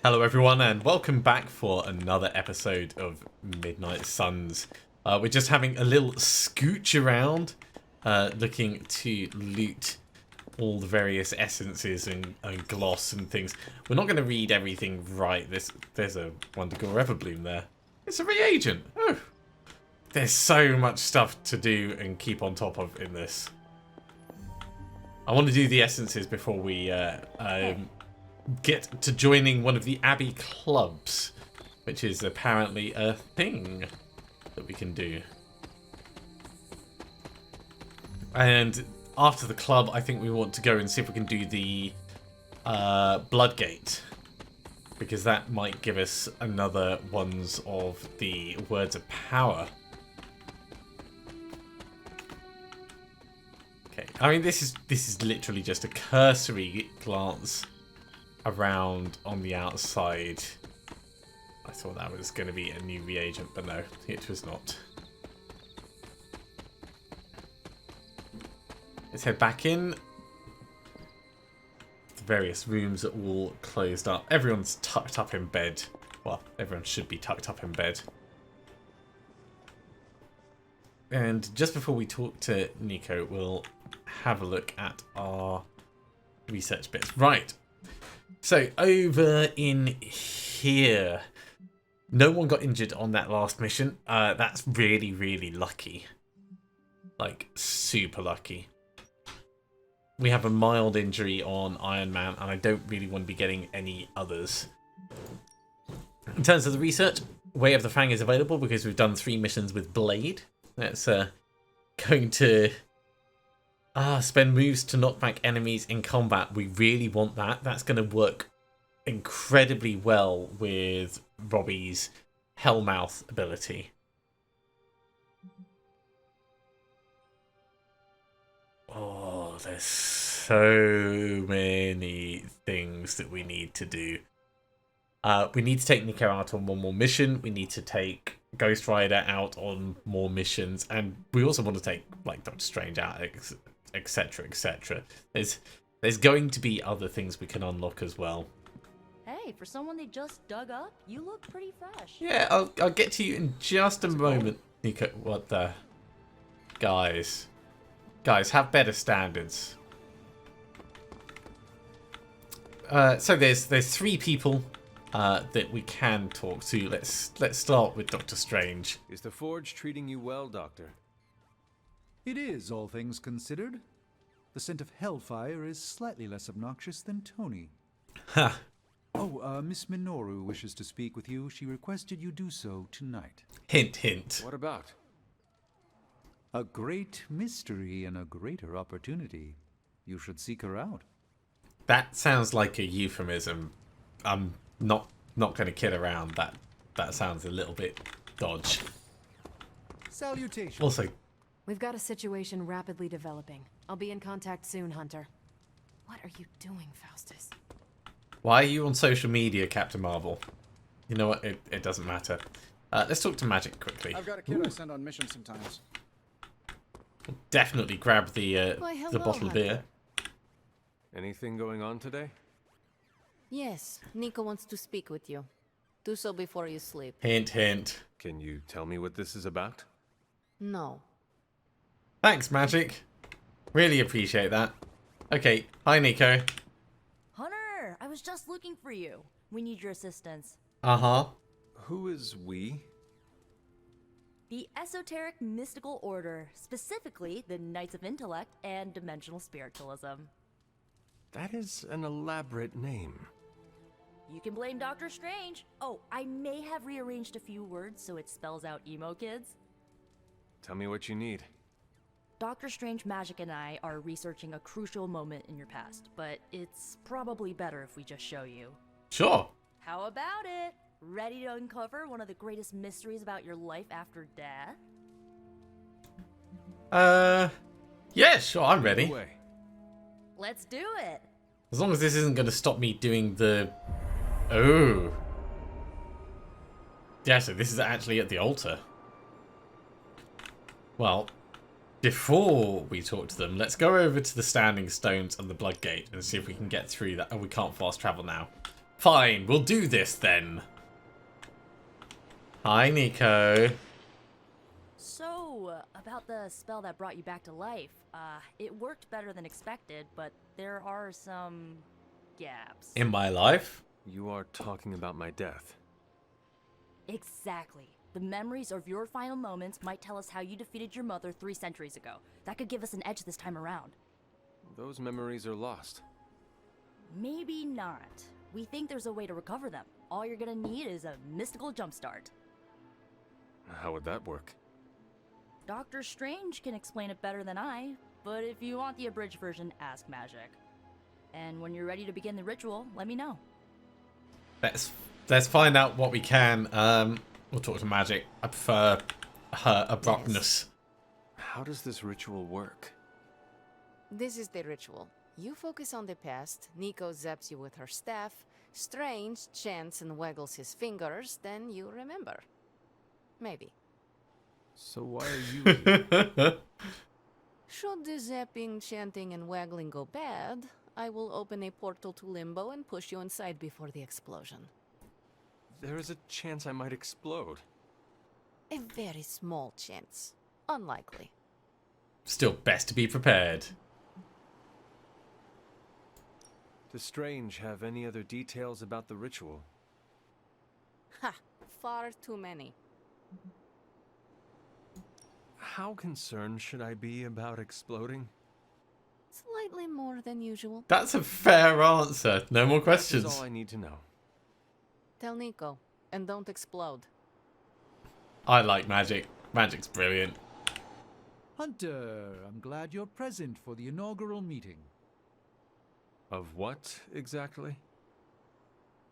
Hello everyone and welcome back for another episode of Midnight Suns. We're just having a little scooch around, looking to loot all the various essences and gloss and things. We're not going to read everything right. There's a Wondergore Everbloom there. It's a reagent. Oh, there's so much stuff to do and keep on top of in this. I want to do the essences before we get to joining one of the Abbey clubs, which is apparently a thing that we can do. And after the club, I think we want to go and see if we can do the Bloodgate, because that might give us another ones of the Words of Power. Okay, I mean this is literally just a cursory glance around on the outside. I thought that was going to be a new reagent, but no, it was not. Let's head back in. The various rooms are all closed up. Everyone's tucked up in bed. Well, everyone should be tucked up in bed. And just before we talk to Nico, we'll have a look at our research bits. Right. So, over in here, no one got injured on that last mission. That's really, really lucky. Like, super lucky. We have a mild injury on Iron Man, and I don't really want to be getting any others. In terms of the research, Way of the Fang is available because we've done 3 missions with Blade. That's going to... spend moves to knock back enemies in combat. We really want that. That's going to work incredibly well with Robbie's Hellmouth ability. Oh, there's so many things that we need to do. We need to take Nico out on one more mission. We need to take Ghost Rider out on more missions. And we also want to take, like, Doctor Strange out, etc, etc. There's going to be other things we can unlock as well. Hey, for someone they just dug up, you look pretty fresh. Yeah, I'll get to you in just a moment, Nico. What the... Guys, have better standards. So there's 3 people that we can talk to. Let's start with Doctor Strange. Is the Forge treating you well, Doctor? It is, all things considered. The scent of hellfire is slightly less obnoxious than Tony. Ha. Oh, Miss Minoru wishes to speak with you. She requested you do so tonight. Hint, hint. What about? A great mystery and a greater opportunity. You should seek her out. That sounds like a euphemism. I'm not going to kid around. That sounds a little bit dodge. Salutations. Also, We've got a situation rapidly developing. I'll be in contact soon, Hunter. What are you doing, Faustus? why are you on social media, Captain Marvel? You know what? It doesn't matter. Let's talk to Magik quickly. I've got a kid I send on missions sometimes. Definitely grab the Why, bottle of beer. Anything going on today? Yes, Nico wants to speak with you. Do so before you sleep. Hint, hint. Can you tell me what this is about? No. Thanks, Magik. Really appreciate that. Okay, hi, Nico. Hunter, I was just looking for you. We need your assistance. Uh-huh. Who is we? The Esoteric Mystical Order, specifically the Knights of Intellect and Dimensional Spiritualism. That is an elaborate name. You can blame Doctor Strange. Oh, I may have rearranged a few words so it spells out emo kids. Tell me what you need. Doctor Strange, Magik, and I are researching a crucial moment in your past, but it's probably better if we just show you. Sure. How about it? Ready to uncover one of the greatest mysteries about your life after death? Yeah, sure, I'm ready. Away. Let's do it! As long as this isn't going to stop me doing the... Oh. Yeah, so this is actually at the altar. Well, before we talk to them, let's go over to the Standing Stones and the Bloodgate and see if we can get through that. Oh, we can't fast travel now. Fine, we'll do this then. Hi, Nico. So, about the spell that brought you back to life. It worked better than expected, but there are some gaps. In my life? You are talking about my death. Exactly. The memories of your final moments might tell us how you defeated your mother 3 centuries ago. That could give us an edge this time around. Those memories are lost. Maybe not. We think there's a way to recover them. All you're gonna need is a mystical jumpstart. How would that work? Doctor Strange can explain it better than I, but if you want the abridged version, ask Magik. And when you're ready to begin the ritual, let me know. Let's find out what we can. We'll talk to Magik. I prefer her abruptness. How does this ritual work? This is the ritual. You focus on the past, Nico zaps you with her staff, Strange chants and waggles his fingers, then you remember. Maybe. So why are you here? Should the zapping, chanting, and waggling go bad, I will open a portal to Limbo and push you inside before the explosion. There is a chance I might explode. A very small chance. Unlikely. Still best to be prepared. Does Strange have any other details about the ritual? Ha! Far too many. How concerned should I be about exploding? Slightly more than usual. That's a fair answer. No more That's questions. all I need to know. Tell Nico, and don't explode. I like Magik. Magik's brilliant. Hunter, I'm glad you're present for the inaugural meeting. Of what, exactly?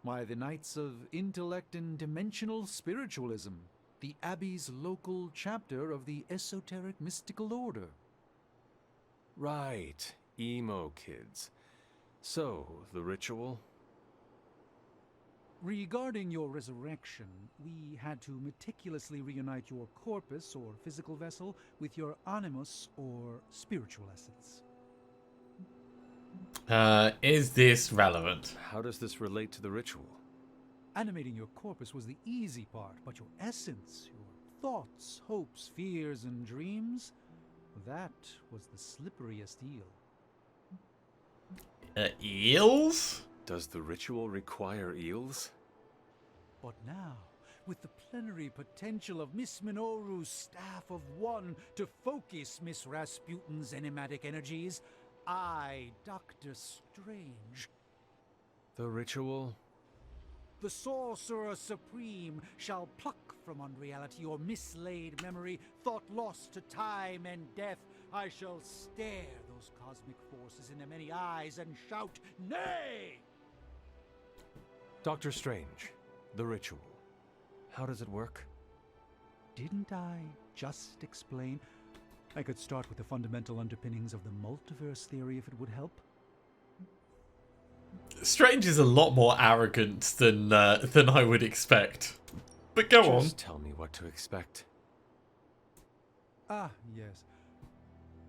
Why, the Knights of Intellect and Dimensional Spiritualism, the Abbey's local chapter of the Esoteric Mystical Order. Right, emo kids. So, the ritual? Regarding your resurrection, we had to meticulously reunite your corpus or physical vessel with your animus or spiritual essence. Is this relevant? How does this relate to the ritual? Animating your corpus was the easy part, but your essence, your thoughts, hopes, fears, and dreams, that was the slipperiest eel. Eels? Does the ritual require eels? But now, with the plenary potential of Miss Minoru's Staff of One to focus Miss Rasputin's enigmatic energies, I, Doctor Strange, The ritual? the Sorcerer Supreme, shall pluck from unreality your mislaid memory, thought lost to time and death. I shall stare those cosmic forces in their many eyes and shout, nay! Doctor Strange, the ritual. How does it work? Didn't I just explain? I could start with the fundamental underpinnings of the multiverse theory if it would help. Strange is a lot more arrogant than I would expect. But go on. Just tell me what to expect. Ah, yes.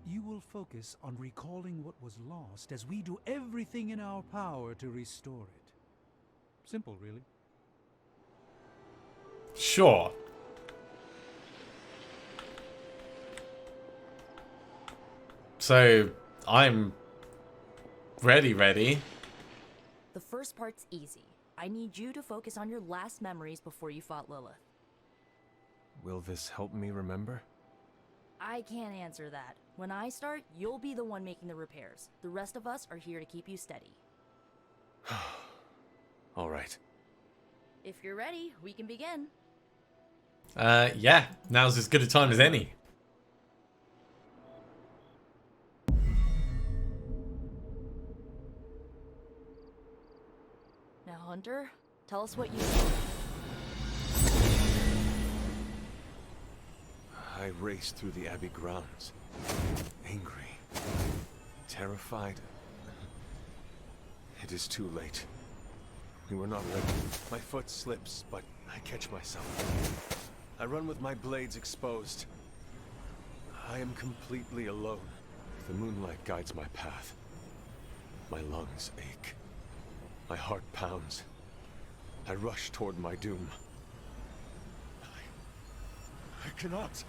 You will focus on recalling what was lost as we do everything in our power to restore it. Simple, really. Sure. So, I'm ready. The first part's easy. I need you to focus on your last memories before you fought Lilith. Will this help me remember? I can't answer that. When I start, you'll be the one making the repairs. The rest of us are here to keep you steady. All right. If you're ready, we can begin. Yeah, now's as good a time as any. Now, Hunter, tell us what you see. I raced through the Abbey Grounds. Angry. Terrified. It is too late. We were not ready. My foot slips, but I catch myself. I run with my blades exposed. I am completely alone. The moonlight guides my path. My lungs ache. My heart pounds. I rush toward my doom. I cannot.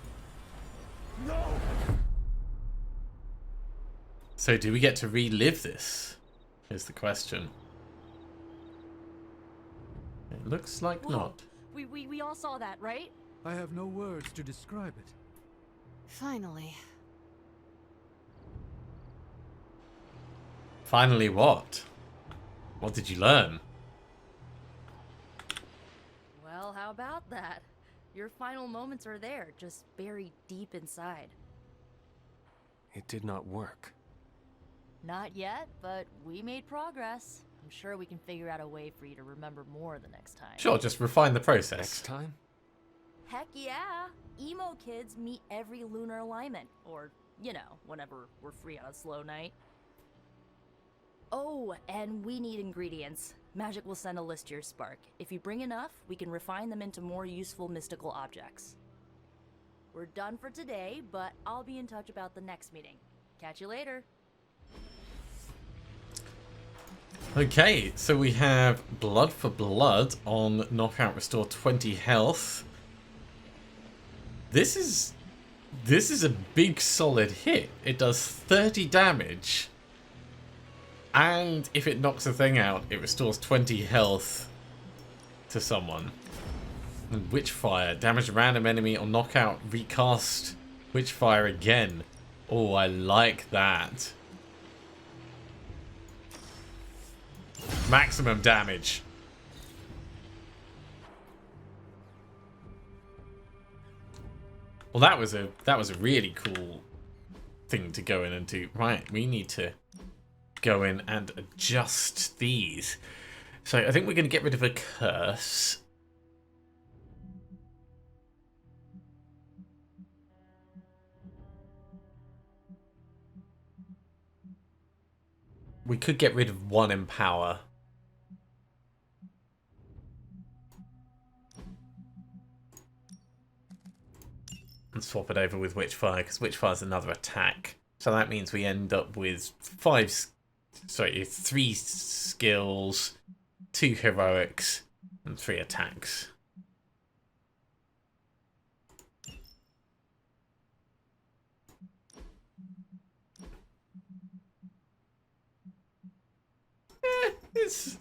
No! So do we get to relive this? Is the question. It looks like Whoa. not. We all saw that, right? I have no words to describe it. Finally. Finally what? What did you learn? Well, how about that? Your final moments are there, just buried deep inside. It did not work. Not yet, but we made progress. I'm sure we can figure out a way for you to remember more the next time. Sure, just refine the process. Next time? Heck yeah! Emo kids meet every lunar alignment. Or, you know, whenever we're free on a slow night. Oh, and we need ingredients. Magik will send a list to your spark. If you bring enough, we can refine them into more useful mystical objects. We're done for today, but I'll be in touch about the next meeting. Catch you later. Okay, so we have Blood for Blood on Knockout Restore 20 health. This is a big solid hit. It does 30 damage. And if it knocks a thing out, it restores 20 health to someone. And Witchfire. Damage a random enemy on knockout. Recast Witchfire again. Oh, I like that. Maximum damage. Well, that was a really cool thing to go in and do. Right, we need to go in and adjust these. So I think we're going to get rid of a curse. We could get rid of one empower. And swap it over with Witchfire, because Witchfire is another attack. So that means we end up with 3 skills, 2 heroics, and 3 attacks.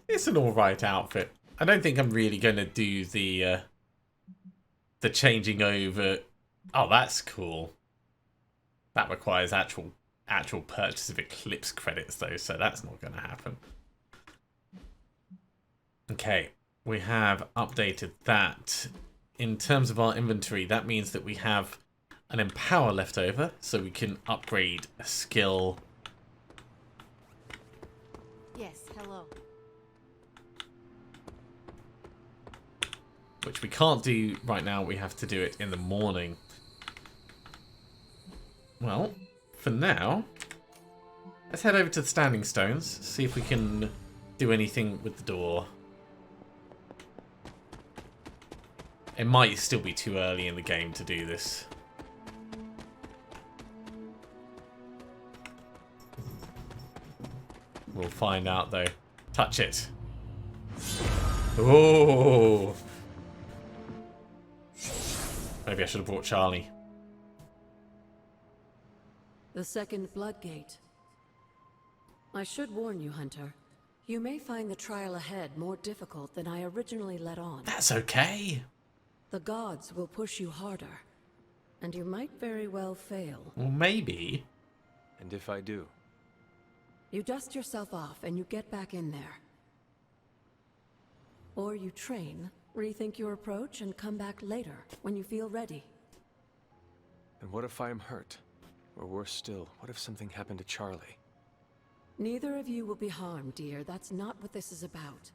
It's an alright outfit. I don't think I'm really going to do the changing over. Oh, that's cool. That requires actual purchase of Eclipse credits, though, so that's not going to happen. Okay, we have updated that. In terms of our inventory, that means that we have an Empower left over, so we can upgrade a skill. Yes, hello. Which we can't do right now. We have to do it in the morning. Well, for now, let's head over to the Standing Stones, see if we can do anything with the door. It might still be too early in the game to do this. We'll find out, though. Touch it. Oh! Maybe I should have brought Charlie. The second Bloodgate. I should warn you, Hunter. You may find the trial ahead more difficult than I originally let on. That's okay. The gods will push you harder, and you might very well fail. Well, maybe. And if I do? You dust yourself off and you get back in there. Or you train, rethink your approach, and come back later, when you feel ready. And what if I am hurt? Or worse still, what if something happened to Charlie? Neither of you will be harmed, dear. That's not what this is about.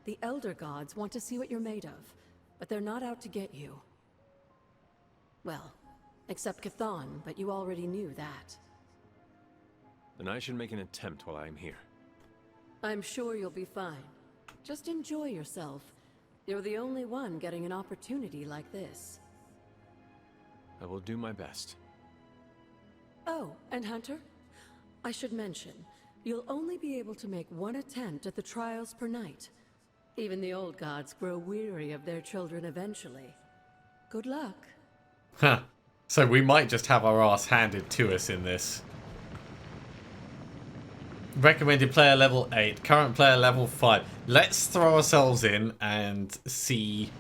The Elder Gods want to see what you're made of, but they're not out to get you. Well, except Cthon, but you already knew that. Then I should make an attempt while I am here. I'm sure you'll be fine. Just enjoy yourself. You're the only one getting an opportunity like this. I will do my best. Oh, and Hunter? I should mention, you'll only be able to make one attempt at the trials per night. Even the old gods grow weary of their children eventually. Good luck. Huh. So we might just have our ass handed to us in this. Recommended player level 8. Current player level 5. Let's throw ourselves in and see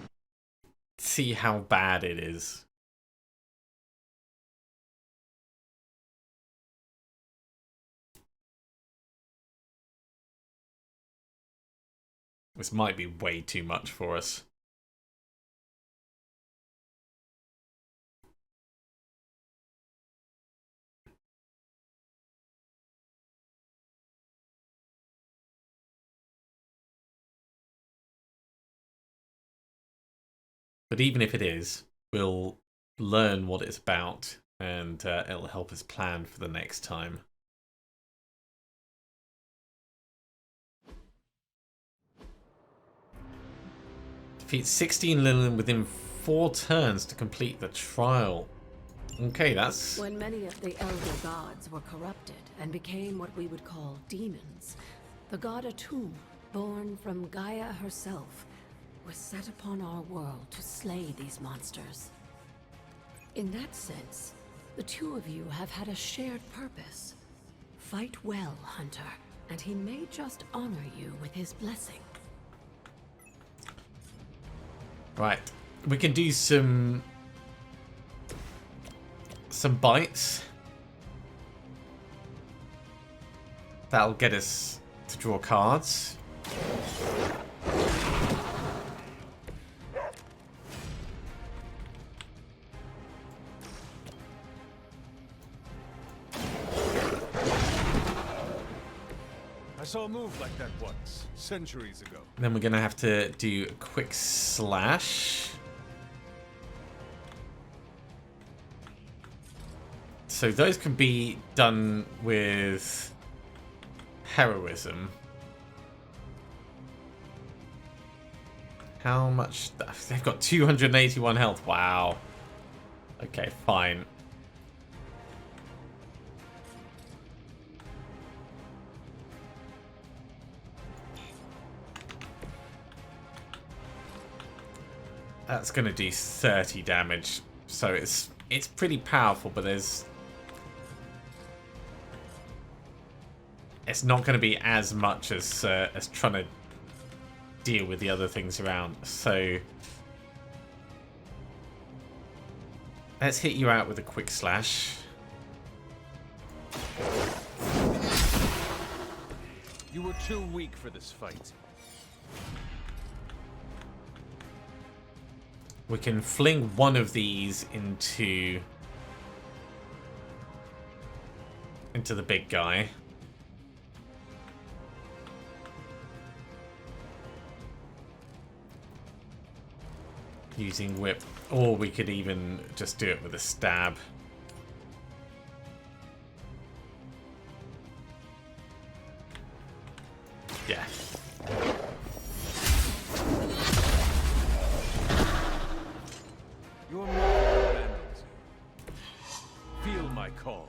how bad it is. This might be way too much for us. But even if it is, we'll learn what it's about, and it'll help us plan for the next time. Defeat 16 Lilin within 4 turns to complete the trial. Okay, that's... When many of the elder gods were corrupted and became what we would call demons, the god Atum, born from Gaia herself, was set upon our world to slay these monsters. In that sense, the two of you have had a shared purpose. Fight well, Hunter, and he may just honor you with his blessing. Right, we can do some bites. That'll get us to draw cards. I saw a move like that once, centuries ago. Then we're going to have to do a quick slash. So those can be done with heroism. How much? They've got 281 health. Wow. Okay, fine. That's going to do 30 damage. So it's pretty powerful, but it's not going to be as much as trying to deal with the other things around. So let's hit you out with a quick slash. You were too weak for this fight. We can fling one of these into the big guy. Using whip, or we could even just do it with a stab. Yeah. Your mother abandons you. Feel my call.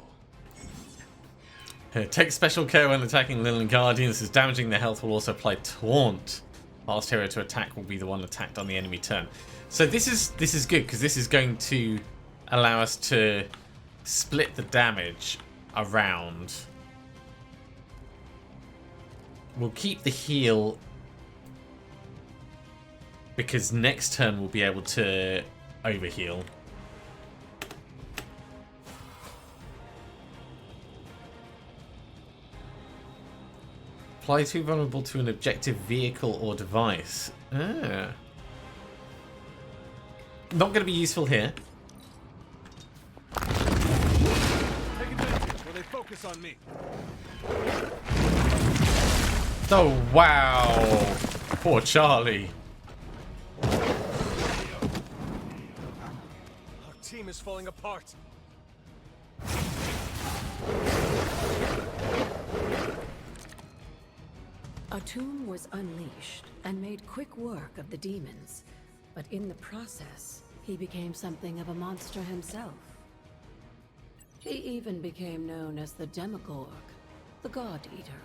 Take special care when attacking Lilin Guardians, as damaging their health will also apply taunt. Last hero to attack will be the one attacked on the enemy turn. So this is good, because this is going to allow us to split the damage around. We'll keep the heal, because next turn we'll be able to overheal. Apply too vulnerable to an objective vehicle or device. Ah. Not going to be useful here. Take advantage while they focus on me. Oh, wow. Poor Charlie. Our team is falling apart. Atum was unleashed and made quick work of the demons, but in the process, he became something of a monster himself. He even became known as the Demogorg, the God Eater.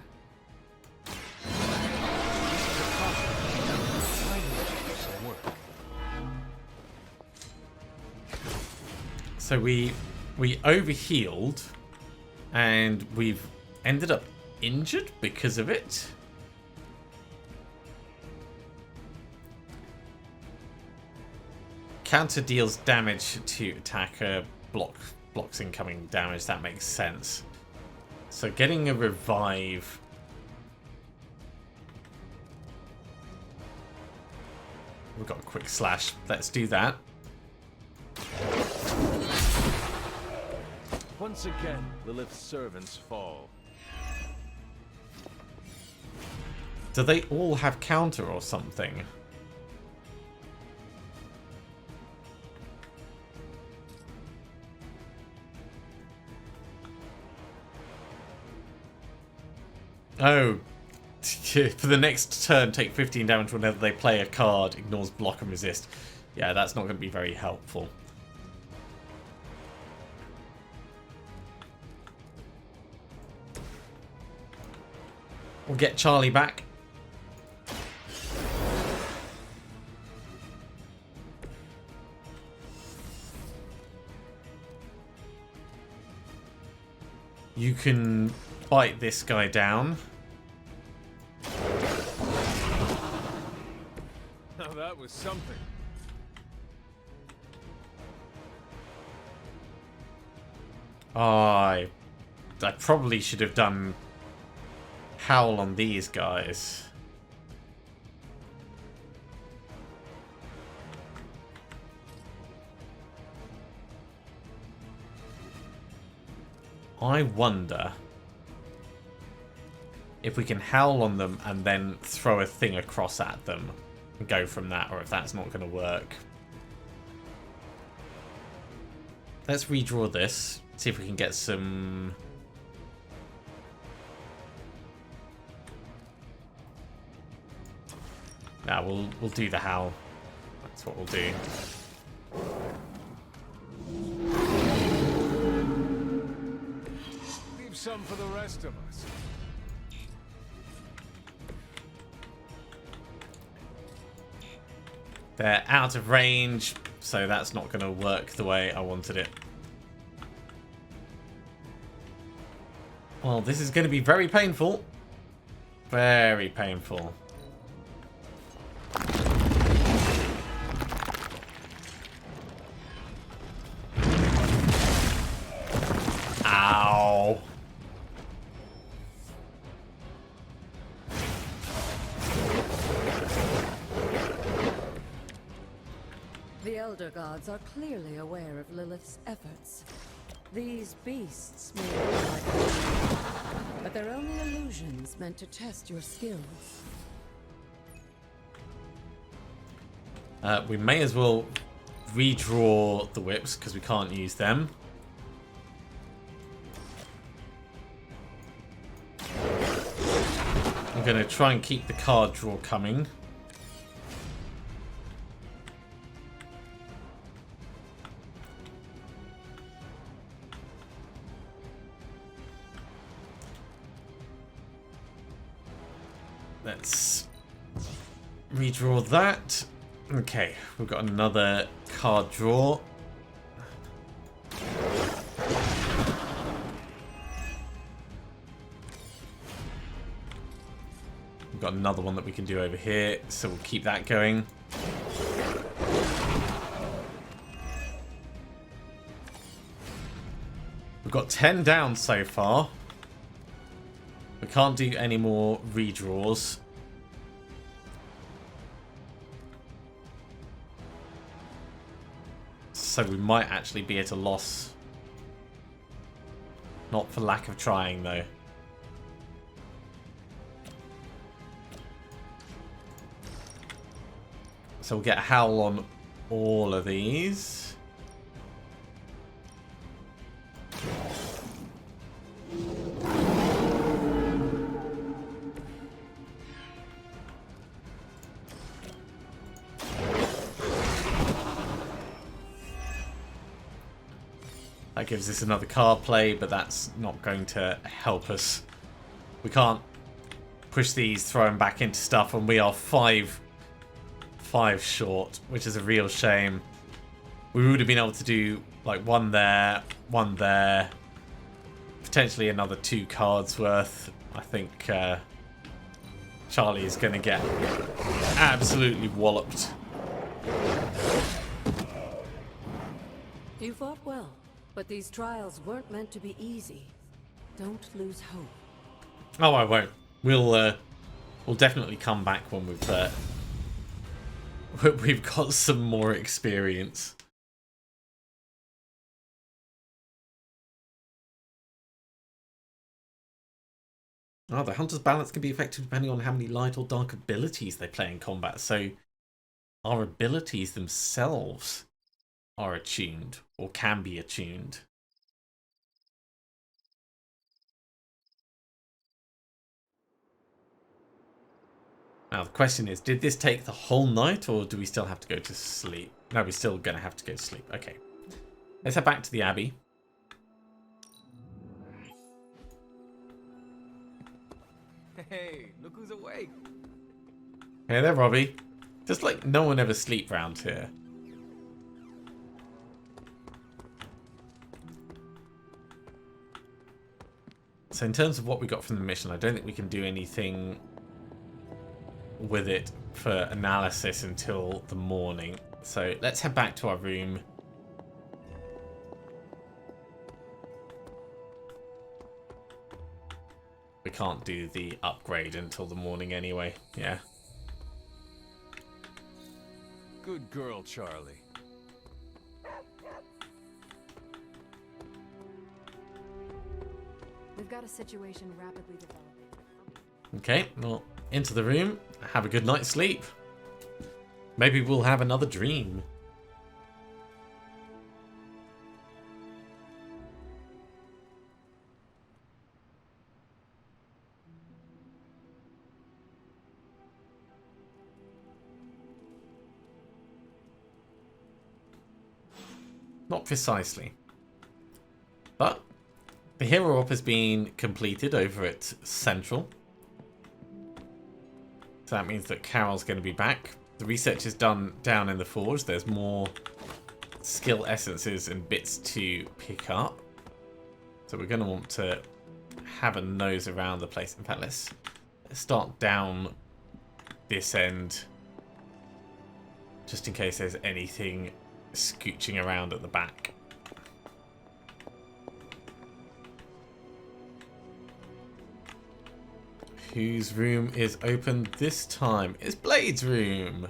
So we overhealed, and we've ended up injured because of it. Counter deals damage to attacker, blocks incoming damage. That makes sense. So getting a revive. We've got a quick slash. Let's do that. Once again, Lilith's servants fall. Do they all have counter or something? Oh, for the next turn, take 15 damage whenever they play a card, ignores block and resist. Yeah, that's not going to be very helpful. We'll get Charlie back. You can bite this guy down. Now that was something. I probably should have done Howl on these guys. I wonder if we can howl on them and then throw a thing across at them and go from that, or if that's not going to work. Let's redraw this, see if we can get some... Nah, we'll do the howl. That's what we'll do. Leave some for the rest of us. They're out of range, so that's not going to work the way I wanted it. Well, this is going to be very painful. Very painful. Ow. The Elder Gods are clearly aware of Lilith's efforts. These beasts may look like them, but they're only illusions meant to test your skills. We may as well redraw the whips because we can't use them. I'm going to try and keep the card draw coming. Let's redraw that. Okay, we've got another card draw. We've got another one that we can do over here, so we'll keep that going. We've got 10 down so far. We can't do any more redraws. So we might actually be at a loss. Not for lack of trying, though. So we'll get a howl on all of these. That gives us another card play, but that's not going to help us. We can't push these, throw them back into stuff, and we are five short, which is a real shame. We would have been able to do Like one there, potentially another 2 cards worth. I think Charlie is going to get absolutely walloped. You fought well, but these trials weren't meant to be easy. Don't lose hope. Oh, I won't. We'll definitely come back when we've got some more experience. Oh, the hunter's balance can be affected depending on how many light or dark abilities they play in combat. So our abilities themselves are attuned or can be attuned. Now the question is, did this take the whole night or do we still have to go to sleep? No, we're still going to have to go to sleep. Okay. Let's head back to the Abbey. Hey, look who's awake. Hey there, Robbie. Just like no one ever sleep round here. So in terms of what we got from the mission, I don't think we can do anything with it for analysis until the morning. So let's head back to our room. We can't do the upgrade until the morning anyway. Yeah. Good girl, Charlie. We've got a situation rapidly developing. Okay, well, into the room. Have a good night's sleep. Maybe we'll have another dream. Not precisely. But the hero op has been completed over at Central. So that means that Carol's going to be back. The research is done down in the forge. There's more skill essences and bits to pick up. So we're going to want to have a nose around the place. In fact, let's start down this end. Just in case there's anything scooching around at the back. Whose room is open this time? It's Blade's room.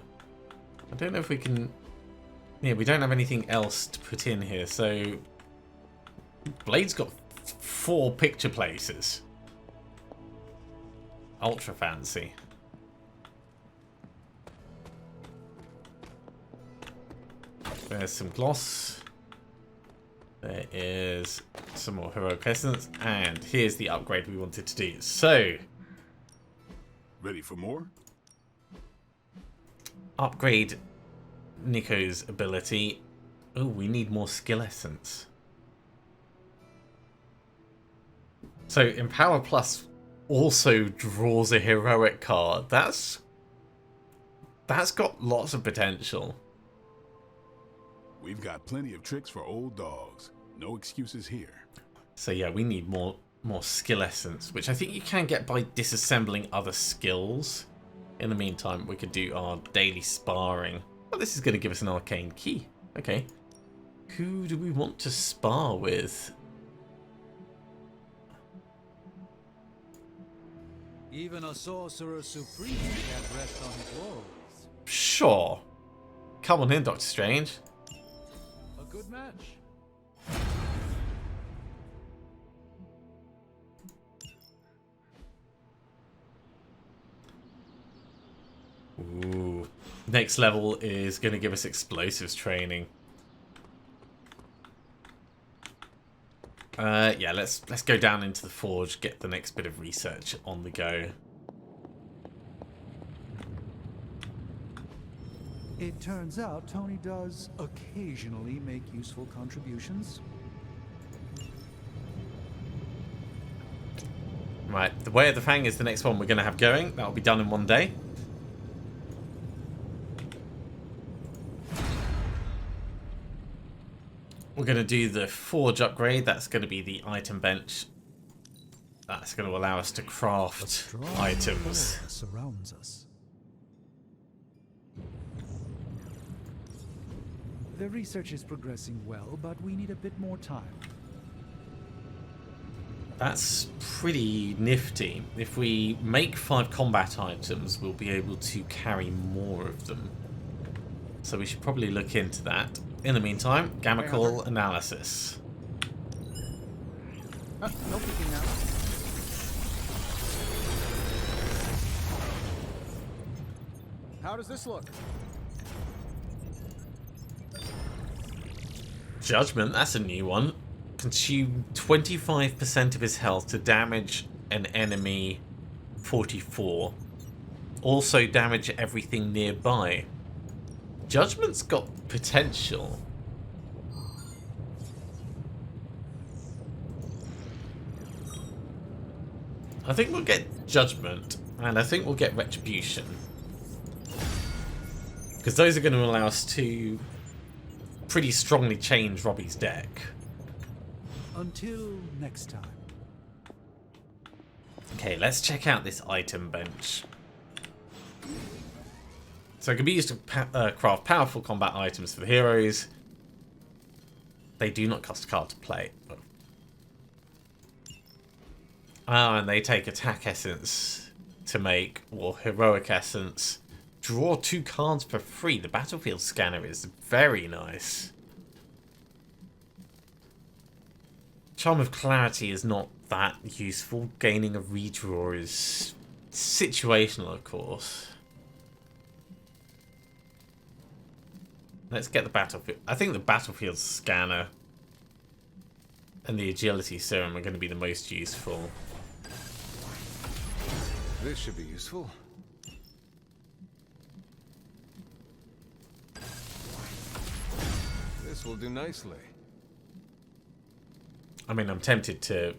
I don't know if we can... Yeah, we don't have anything else to put in here, so... Blade's got 4 picture places. Ultra fancy. There's some gloss. There is some more heroic essence. And here's the upgrade we wanted to do. So... Ready for more? Upgrade Nico's ability. Oh, we need more skill essence. So Empower Plus also draws a heroic card. That's got lots of potential. We've got plenty of tricks for old dogs. No excuses here. So yeah, we need more skill essence, which I think you can get by disassembling other skills. In the meantime, we could do our daily sparring. Well, this is going to give us an arcane key. Okay. Who do we want to spar with? Even a sorcerer supreme can't rest on his laurels. Sure. Come on in, Dr. Strange. A good match. Ooh. Next level is going to give us explosives training. Yeah, let's go down into the forge, get the next bit of research on the go. It turns out Tony does occasionally make useful contributions. Right, the Way of the Fang is the next one we're going to have going. That'll be done in one day. We're going to do the forge upgrade. That's going to be the item bench. That's going to allow us to craft items. Surrounds us. The research is progressing well, but we need a bit more time. That's pretty nifty. If we make 5 combat items, we'll be able to carry more of them. So we should probably look into that. In the meantime, gamma core analysis. No peeking now. How does this look? Judgment, that's a new one. Consume 25% of his health to damage an enemy 44. Also damage everything nearby. Judgment's got potential. I think we'll get Judgment, and I think we'll get Retribution. Because those are going to allow us to pretty strongly change Robbie's deck. Until next time. Okay, let's check out this item bench. So it can be used to craft powerful combat items for the heroes. They do not cost a card to play. Ah, and they take attack essence to make, or heroic essence. Draw 2 cards for free. The battlefield scanner is very nice. Charm of Clarity is not that useful. Gaining a redraw is situational, of course. Let's get the battlefield. I think the battlefield scanner and the agility serum are going to be the most useful. This should be useful. This will do nicely. I mean, I'm tempted to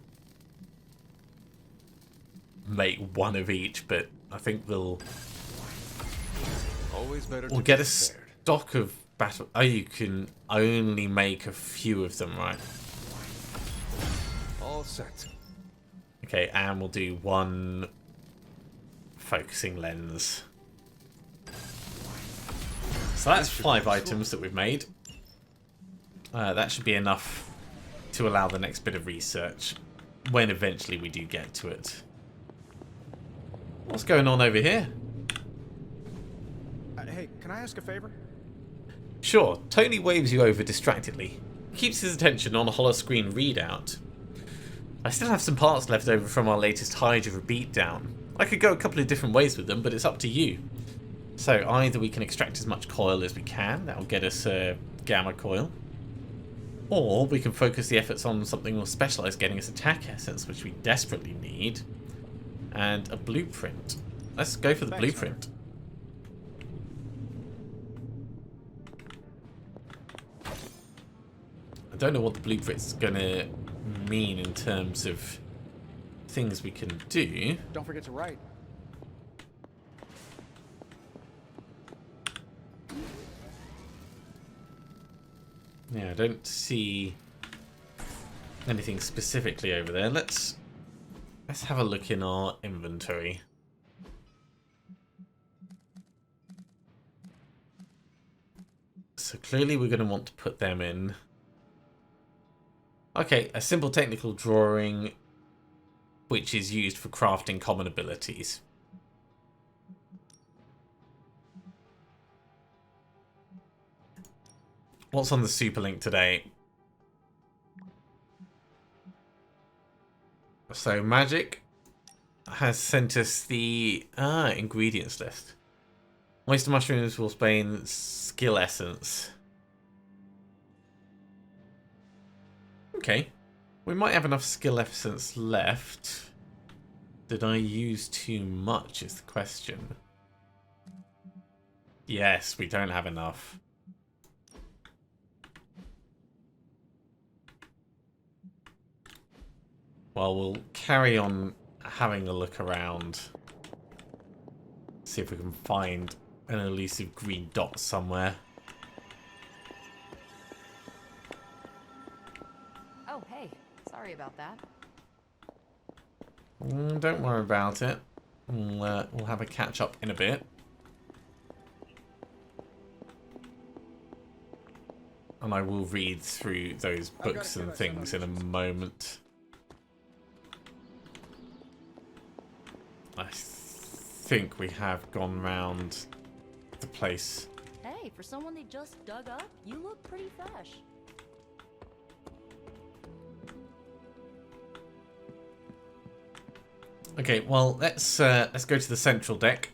make one of each, but I think we'll get a stock of battle. Oh, you can only make a few of them, right? All set. Okay, and we'll do 1 focusing lens. So that's 5 items that we've made. That should be enough to allow the next bit of research when eventually we do get to it. What's going on over here? Hey, can I ask a favor? Sure, Tony waves you over distractedly. Keeps his attention on a holoscreen readout. I still have some parts left over from our latest Hydra beatdown. I could go a couple of different ways with them, but it's up to you. So either we can extract as much coil as we can, that'll get us a gamma coil. Or we can focus the efforts on something more specialised, getting us attack essence, which we desperately need. And a blueprint. Let's go for the blueprint. I don't know what the blueprint's going to mean in terms of things we can do. Don't forget to write. Yeah, I don't see anything specifically over there. Let's have a look in our inventory. So clearly we're going to want to put them in. Okay, a simple technical drawing which is used for crafting common abilities. What's on the super link today? So Magik has sent us the ingredients list. Oyster mushrooms will spawn skill essence. Okay. We might have enough skill essence left. Did I use too much is the question. Yes, we don't have enough. Well, we'll carry on having a look around. See if we can find an elusive green dot somewhere. Oh, hey. Sorry about that. Don't worry about it. We'll have a catch up in a bit. And I will read through those books and things in a moment. I think we have gone round the place. Hey, for someone they just dug up, you look pretty fresh. Okay, well, let's go to the central deck.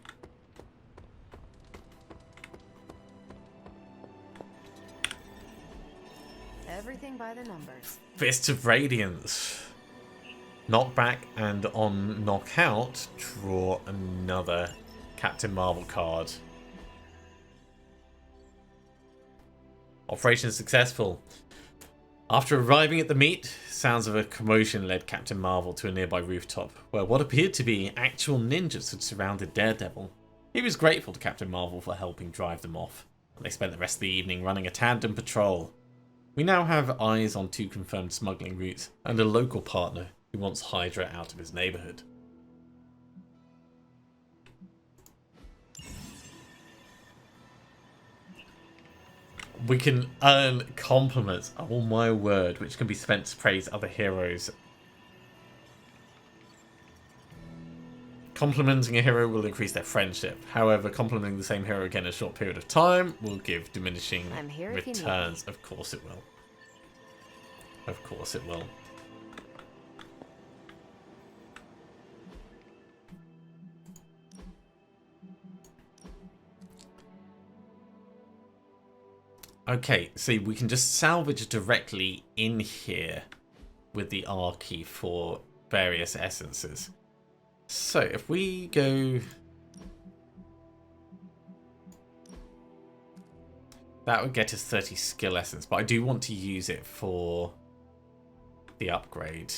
Everything by the numbers. Fist of Radiance. Knockback and on knockout, draw another Captain Marvel card. Operation successful. After arriving at the meet, sounds of a commotion led Captain Marvel to a nearby rooftop, where what appeared to be actual ninjas had surrounded Daredevil. He was grateful to Captain Marvel for helping drive them off, and they spent the rest of the evening running a tandem patrol. We now have eyes on 2 confirmed smuggling routes, and a local partner who wants Hydra out of his neighbourhood. We can earn compliments, oh my word, which can be spent to praise other heroes. Complimenting a hero will increase their friendship. However, complimenting the same hero again in a short period of time will give diminishing returns. Of course it will. Of course it will. Okay, see, we can just salvage directly in here with the R key for various essences. So if we go... That would get us 30 skill essence, but I do want to use it for the upgrade.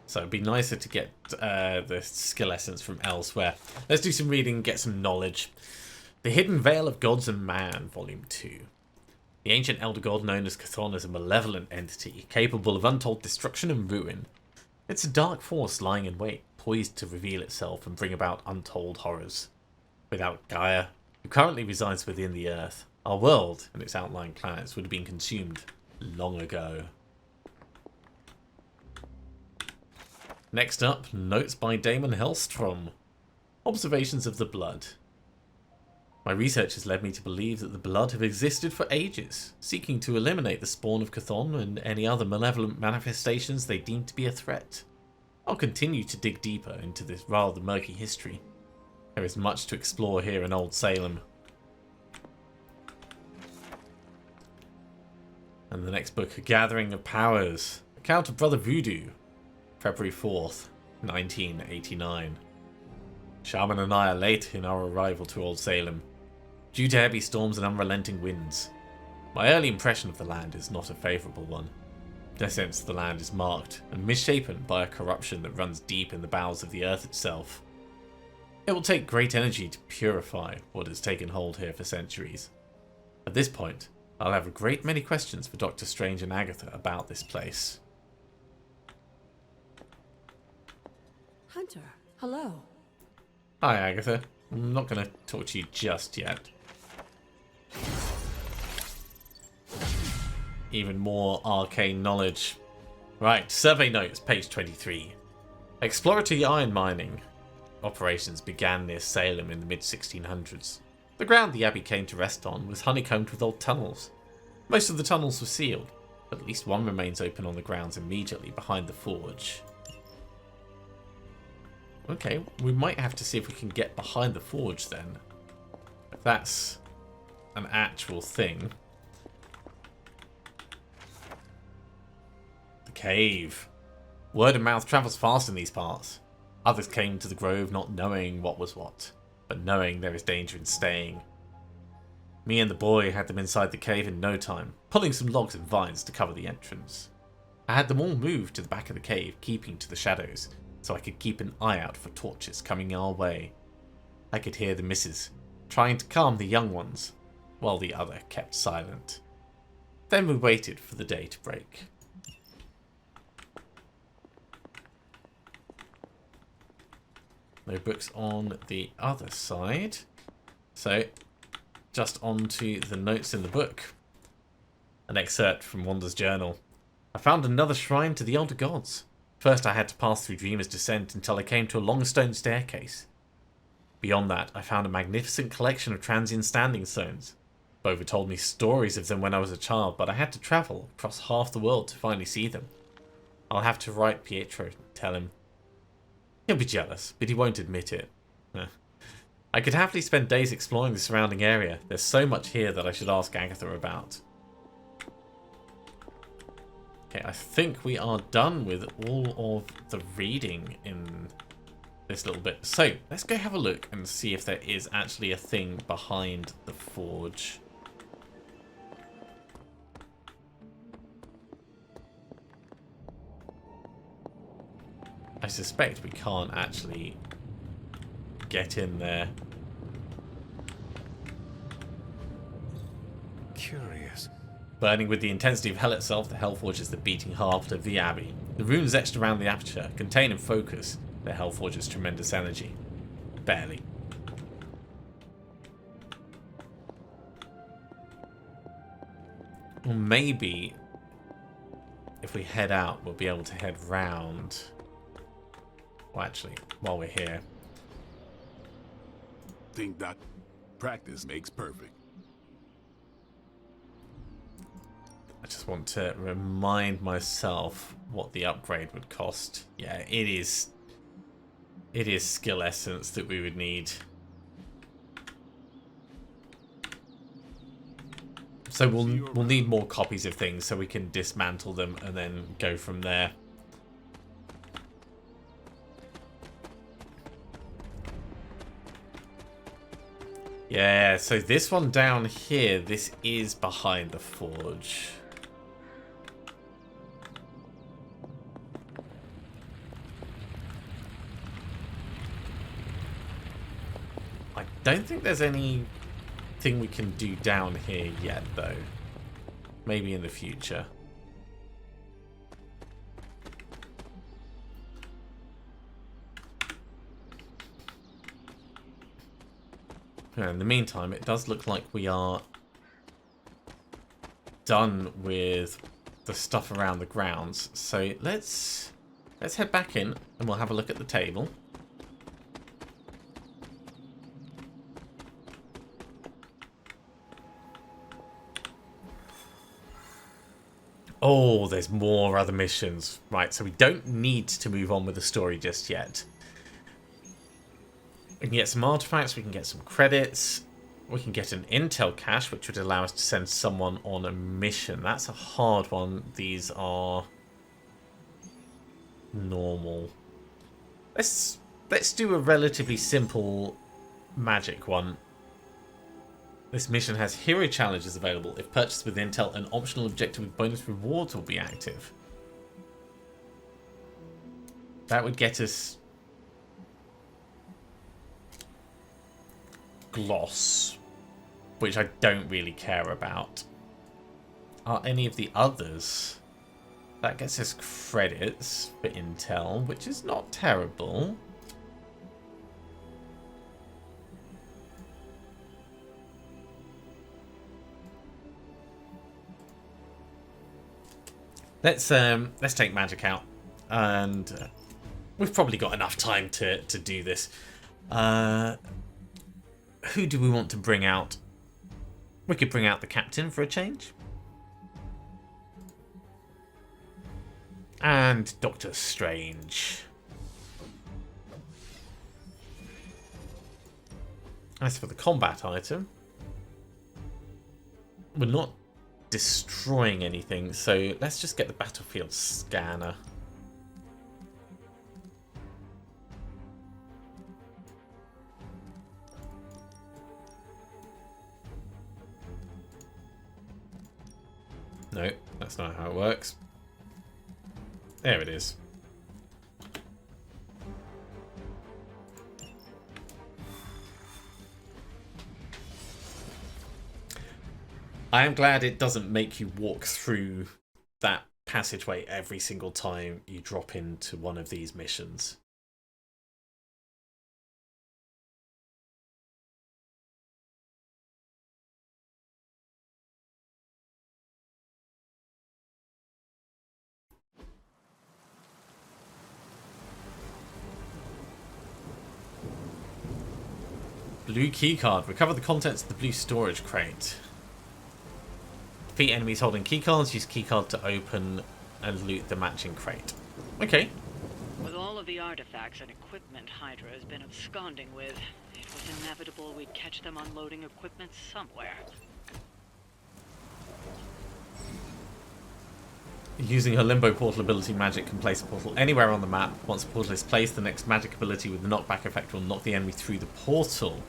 So it'd be nicer to get the skill essence from elsewhere. Let's do some reading and get some knowledge. The Hidden Veil of Gods and Man, Volume 2. The ancient elder god known as Chthon is a malevolent entity, capable of untold destruction and ruin. It's a dark force lying in wait, poised to reveal itself and bring about untold horrors. Without Gaia, who currently resides within the Earth, our world and its outlying planets would have been consumed long ago. Next up, notes by Damon Hellstrom. Observations of the blood. My research has led me to believe that the blood have existed for ages, seeking to eliminate the spawn of Chthon and any other malevolent manifestations they deem to be a threat. I'll continue to dig deeper into this rather murky history. There is much to explore here in Old Salem. And the next book, A Gathering of Powers. Account of Brother Voodoo. February 4th, 1989. Shaman and I are late in our arrival to Old Salem, due to heavy storms and unrelenting winds. My early impression of the land is not a favourable one. I sense the land is marked and misshapen by a corruption that runs deep in the bowels of the earth itself. It will take great energy to purify what has taken hold here for centuries. At this point, I'll have a great many questions for Doctor Strange and Agatha about this place. Hunter, hello. Hi, Agatha. I'm not going to talk to you just yet. Even more arcane knowledge. Right, survey notes, page 23. Exploratory iron mining operations began near Salem in the mid-1600s. The ground the Abbey came to rest on was honeycombed with old tunnels. Most of the tunnels were sealed, but at least one remains open on the grounds immediately behind the forge. Okay, we might have to see if we can get behind the forge then. If that's an actual thing. The cave. Word of mouth travels fast in these parts. Others came to the grove not knowing what was what, but knowing there is danger in staying. Me and the boy had them inside the cave in no time, pulling some logs and vines to cover the entrance. I had them all moved to the back of the cave, keeping to the shadows, so I could keep an eye out for torches coming our way. I could hear the missus trying to calm the young ones. while the other kept silent. Then we waited for the day to break. No books on the other side. So, just on to the notes in the book. An excerpt from Wanda's journal. I found another shrine to the Elder Gods. First I had to pass through Dreamer's Descent until I came to a long stone staircase. Beyond that, I found a magnificent collection of transient standing stones. Bova told me stories of them when I was a child, but I had to travel across half the world to finally see them. I'll have to write Pietro and tell him. He'll be jealous, but he won't admit it. I could happily spend days exploring the surrounding area. There's so much here that I should ask Agatha about. Okay, I think we are done with all of the reading in this little bit. So, let's go have a look and see if there is actually a thing behind the forge. I suspect we can't actually get in there. Curious. Burning with the intensity of hell itself, the Hellforge is the beating heart of the Abbey. The runes etched around the aperture contain and focus the Hellforge's tremendous energy. Barely. Or maybe if we head out, we'll be able to head round. Well, actually, while we're here. Think that practice makes perfect. I just want to remind myself what the upgrade would cost. Yeah, it is skill essence that we would need. So we'll need more copies of things so we can dismantle them and then go from there. Yeah, so this one down here, this is behind the forge. I don't think there's anything we can do down here yet, though. Maybe in the future. In the meantime, it does look like we are done with the stuff around the grounds. So let's head back in and we'll have a look at the table. Oh, there's more other missions. Right, so we don't need to move on with the story just yet. We can get some artifacts, we can get some credits, we can get an intel cache, which would allow us to send someone on a mission. That's a hard one. These are normal. Let's do a relatively simple magic one. This mission has hero challenges available. If purchased with intel, an optional objective with bonus rewards will be active. That would get us gloss, which I don't really care about. Are any of the others? That gets us credits for intel, which is not terrible. Let's take magic out, and we've probably got enough time to do this. Who do we want to bring out? We could bring out the captain for a change. And Doctor Strange. As for the combat item, we're not destroying anything, so let's just get the battlefield scanner. No, that's not how it works. There it is. I am glad it doesn't make you walk through that passageway every single time you drop into one of these missions. Blue keycard. Recover the contents of the blue storage crate. Defeat enemies holding keycards. Use keycard to open and loot the matching crate. Okay. With all of the artifacts and equipment Hydra has been absconding with, it was inevitable we'd catch them unloading equipment somewhere. Using her Limbo Portal ability, Magik can place a portal anywhere on the map. Once the portal is placed, the next Magik ability with the knockback effect will knock the enemy through the portal.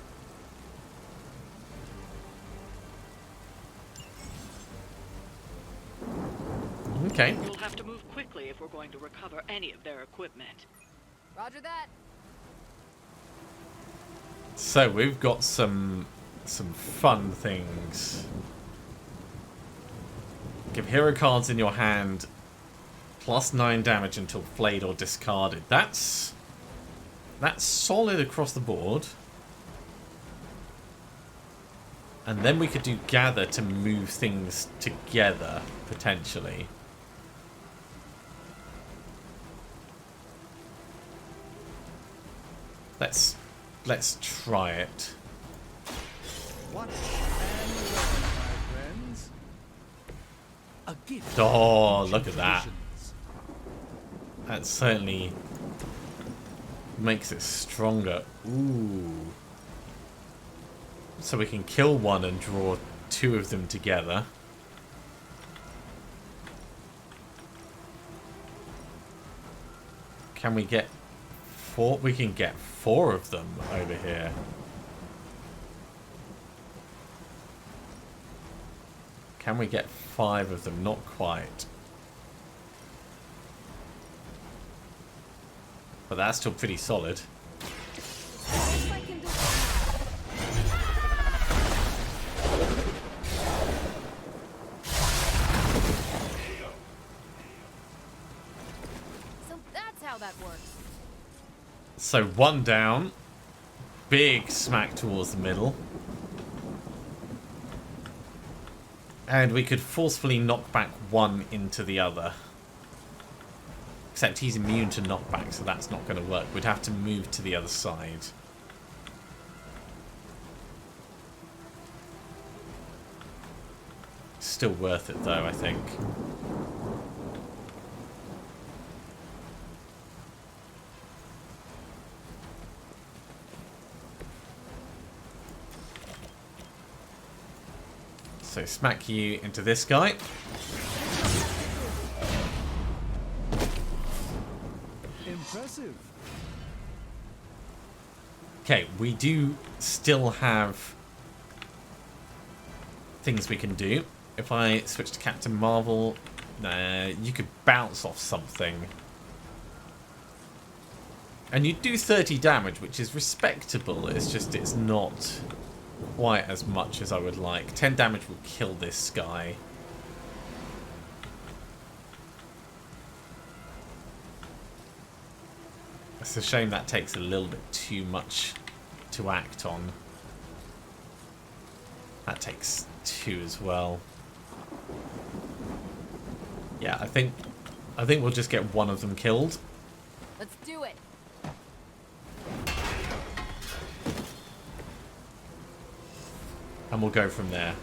Okay. We'll have to move quickly if we're going to recover any of their equipment. Roger that. So we've got some fun things. Give hero cards in your hand plus 9 damage until flayed or discarded. That's solid across the board. And then we could do gather to move things together potentially. Let's try it. What and learn, my friends. A gift. Oh, look at that. That certainly makes it stronger. Ooh. So we can kill one and draw 2 of them together. Can we get 4? We can get 4 of them over here. Can we get 5 of them? Not quite. But that's still pretty solid. So that's how that works. So 1 down. Big smack towards the middle. And we could forcefully knock back 1 into the other. Except he's immune to knockback, so that's not going to work. We'd have to move to the other side. Still worth it though, I think. So smack you into this guy. Impressive. Okay, we do still have things we can do. If I switch to Captain Marvel, you could bounce off something. And you do 30 damage, which is respectable. It's just it's not quite as much as I would like. 10 damage will kill this guy. It's a shame that takes a little bit too much to act on. That takes 2 as well. Yeah, I think we'll just get 1 of them killed. Let's do it. And we'll go from there.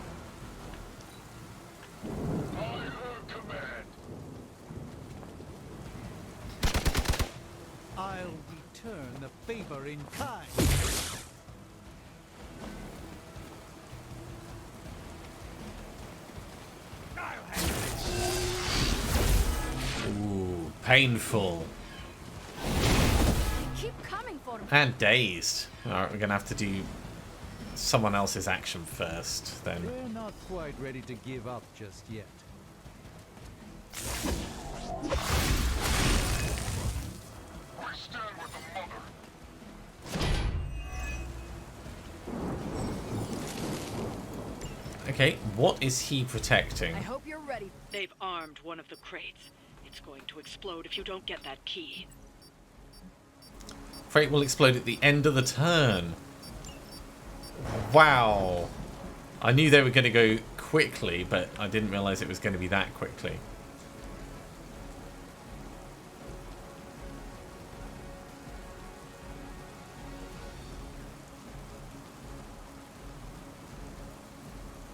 I'll return the favor in kind. Ooh, painful. Keep coming for me. And dazed. Alright, we're going to have to do someone else's action first, then. We're not quite ready to give up just yet. Okay, what is he protecting? I hope you're ready. They've armed one of the crates. It's going to explode if you don't get that key. Crate will explode at the end of the turn. Wow. I knew they were going to go quickly, but I didn't realize it was going to be that quickly.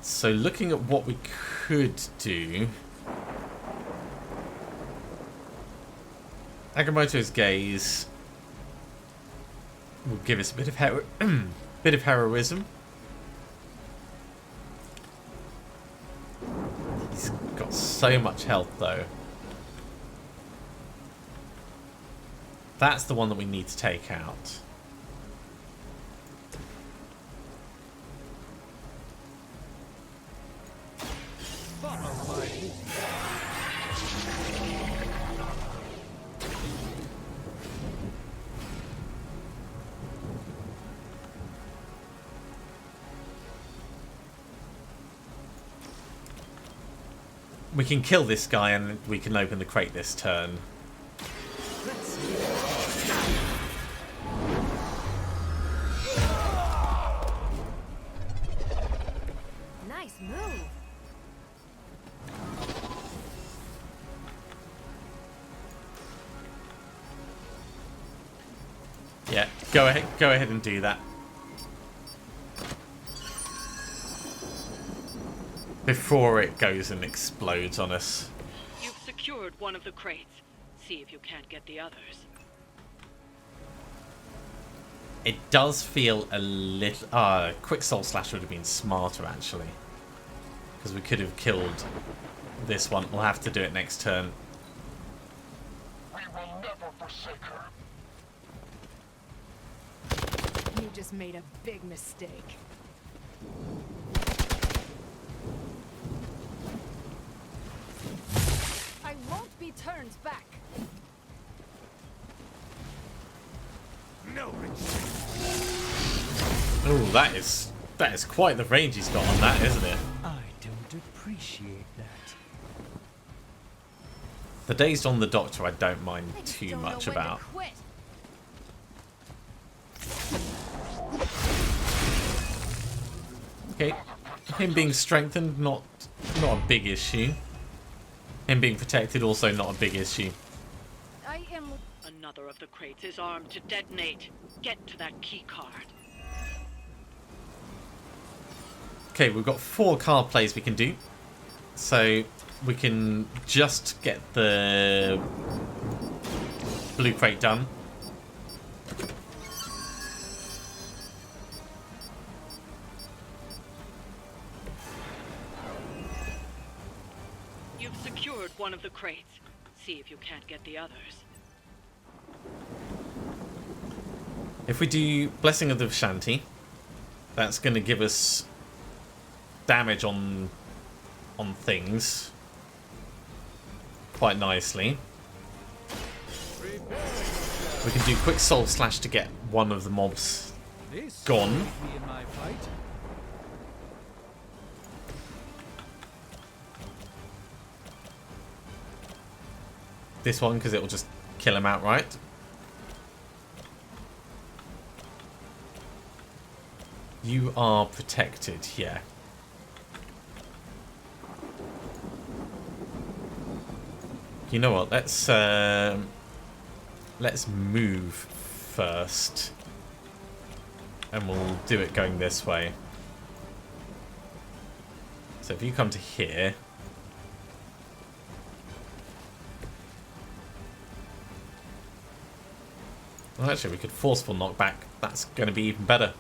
So looking at what we could do, Agamotto's gaze will give us a bit of heroism. He's got so much health though. That's the one that we need to take out. We can kill this guy and we can open the crate this turn. Nice move. Yeah, go ahead and do that. Before it goes and explodes on us. You've secured one of the crates. See if you can't get the others. It does feel a little... quick soul slash would have been smarter actually. Because we could have killed this one. We'll have to do it next turn. We will never forsake her. You just made a big mistake. I won't be turned back. No retreat. Oh, that is quite the range he's got on that, isn't it? I don't appreciate that. The Dazed on the Doctor I don't mind too much about. Okay, him being strengthened, not a big issue. Him being protected, also not a big issue. I am... Another of the crates is armed to detonate. Get to that key card. Okay, we've got 4 card plays we can do. So we can just get the blue crate done. You've secured one of the crates. See if you can't get the others. If we do Blessing of the Shanty, that's going to give us damage on things quite nicely. We can do quick soul slash to get one of the mobs gone. This one, because it will just kill him outright. You are protected, yeah. You know what? Let's move first, and we'll do it going this way. So if you come to here, well, actually, we could forceful knockback. That's going to be even better.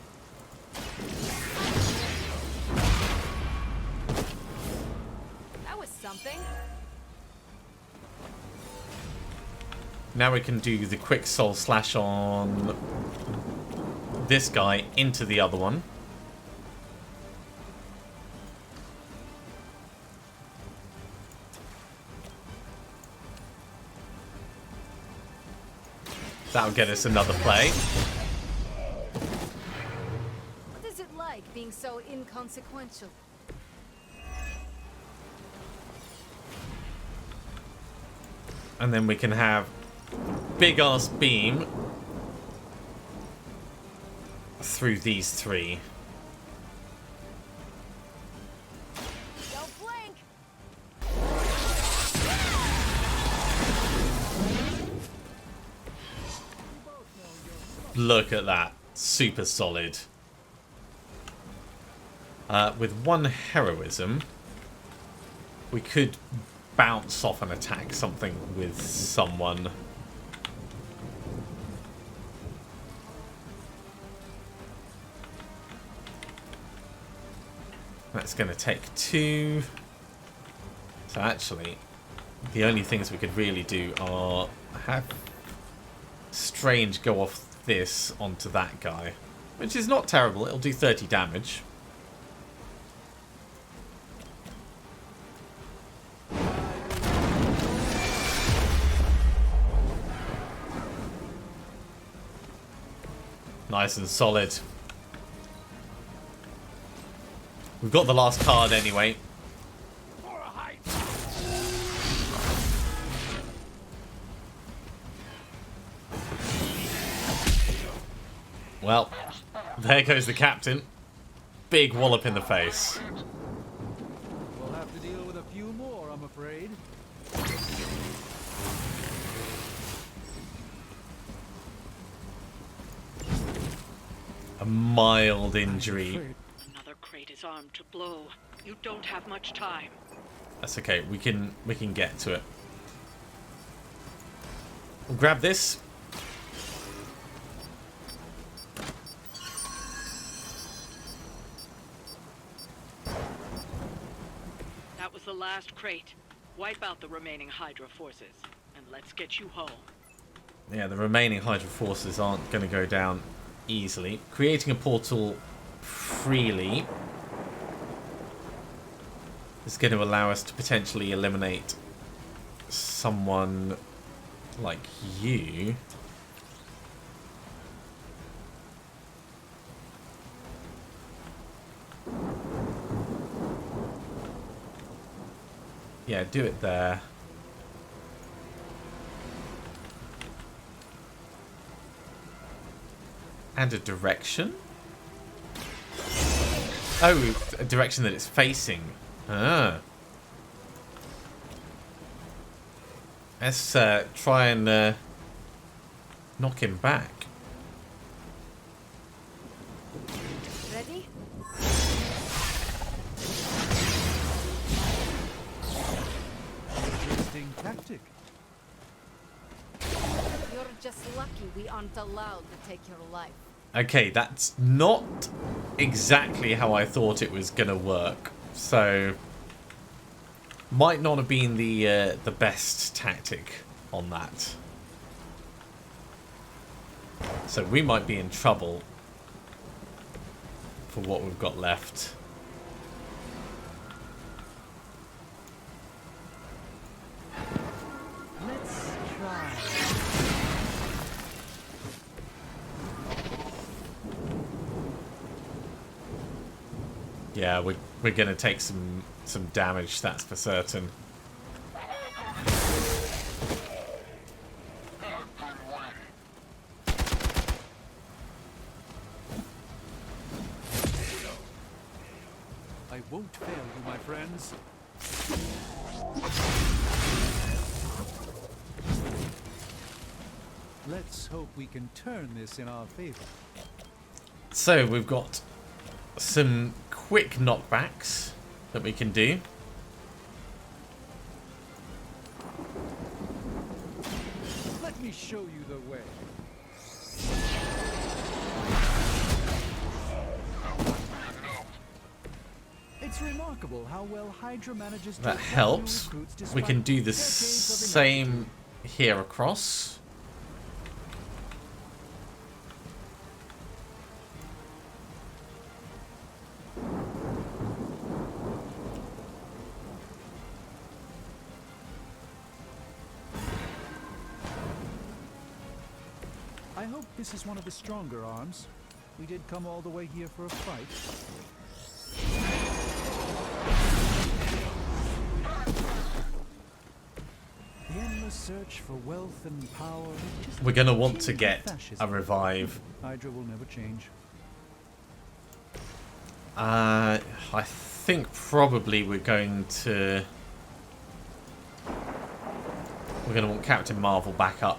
That was something. Now we can do the quick soul slash on this guy into the other one. That'll get us another play. What is it like being so inconsequential? And then we can have big ass beam through these three. Don't blink. Look at that. Super solid. With one heroism, we could bounce off and attack something with someone. That's going to take 2. So actually, the only things we could really do are have Strange go off this onto that guy, which is not terrible. It'll do 30 damage. Nice and solid. We've got the last card anyway. Well, there goes the captain. Big wallop in the face. We'll have to deal with a few more, I'm afraid. A mild injury. Another crate is armed to blow. You don't have much time. That's okay. We can get to it. We'll grab this. That was the last crate. Wipe out the remaining Hydra forces, and let's get you home. Yeah, the remaining Hydra forces aren't going to go down easily. Creating a portal freely is going to allow us to potentially eliminate someone like you. Yeah, do it there. And a direction? Oh, a direction that it's facing. Ah. Let's try and knock him back. Ready? Interesting tactic. You're just lucky we aren't allowed to take your life. Okay, that's not exactly how I thought it was gonna work. So, might not have been the best tactic on that. So we might be in trouble for what we've got left. Let's try. Yeah, we're gonna take some damage, that's for certain. I won't fail you, my friends. Let's hope we can turn this in our favor. So we've got some quick knockbacks that we can do. Let me show you the way. It's remarkable how well Hydra manages to That attract helps. new recruits We can despite do the decades of same here across. I hope this is one of the stronger arms. We did come all the way here for a fight. The endless search for wealth and power. We're going to want to get a revive. Hydra will never change. I think probably we're going to want Captain Marvel back up.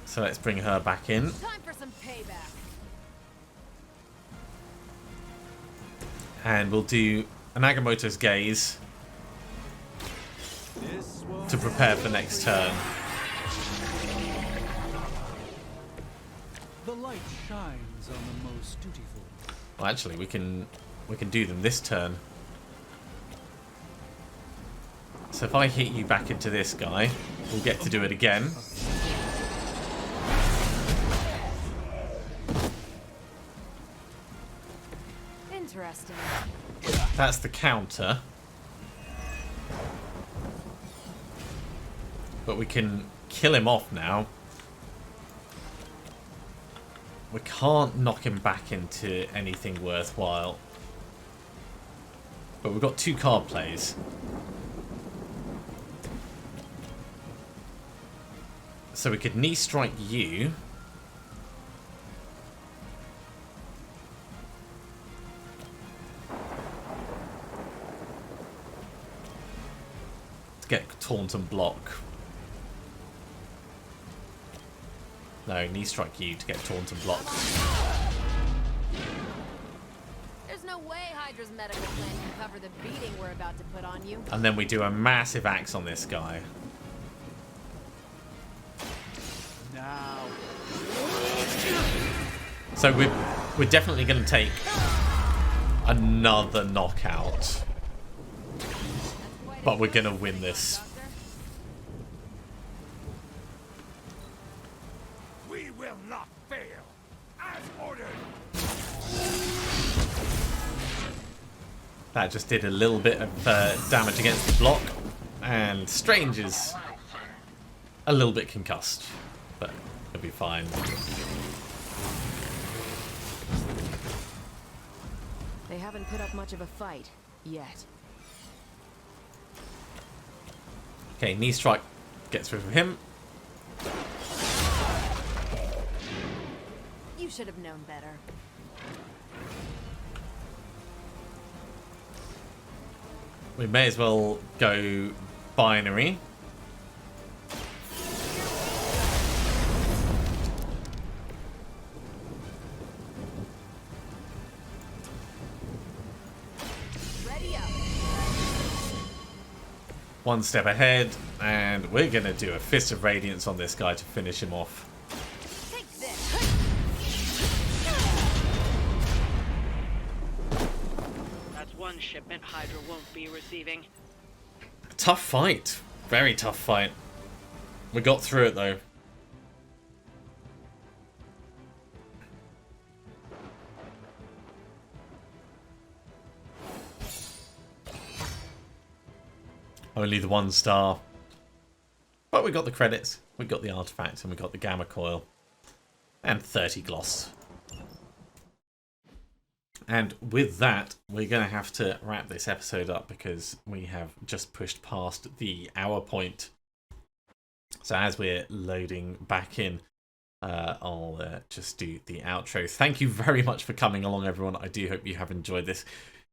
So let's bring her back in. Time for some payback. And we'll do an Agamotto's Gaze to prepare for next turn. The light shines on the most dutiful. Well, actually, we can do them this turn. So if I hit you back into this guy, we'll get to do it again. Interesting. That's the counter. But we can kill him off now. We can't knock him back into anything worthwhile. But we've got 2 card plays. So we could knee strike you. To get taunt and block. No, knee strike you to get taunt and block. There's no way Hydra's medical plan can cover the beating we're about to put on you. And then we do a massive axe on this guy. Now. So we're definitely going to take another knockout. But we're going to win this. We will not fail. As ordered. That just did a little bit of damage against the block. And Strange is a little bit concussed. But it'll be fine. They haven't put up much of a fight yet. Okay, knee strike gets rid of him. You should have known better. We may as well go binary. Ready up. One step ahead, and we're going to do a Fist of Radiance on this guy to finish him off. Take this. That's one shipment Hydra won't be receiving. Tough fight. Very tough fight. We got through it though. Only the 1 star. But we got the credits, we got the artifact, and we got the gamma coil. And 30 gloss. And with that, we're going to have to wrap this episode up because we have just pushed past the hour point. So as we're loading back in, I'll just do the outro. Thank you very much for coming along, everyone. I do hope you have enjoyed this.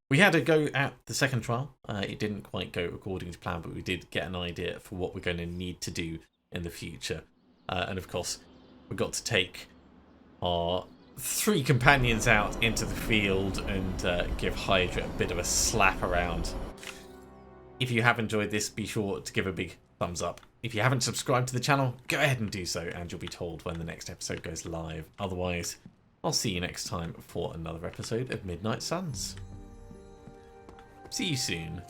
We had a go at the second trial. It didn't quite go according to plan, but we did get an idea for what we're going to need to do in the future. And of course, we got to take our 3 companions out into the field and give Hydra a bit of a slap around. If you have enjoyed this, be sure to give a big thumbs up. If you haven't subscribed to the channel, go ahead and do so, and you'll be told when the next episode goes live. Otherwise, I'll see you next time for another episode of Midnight Suns. See you soon.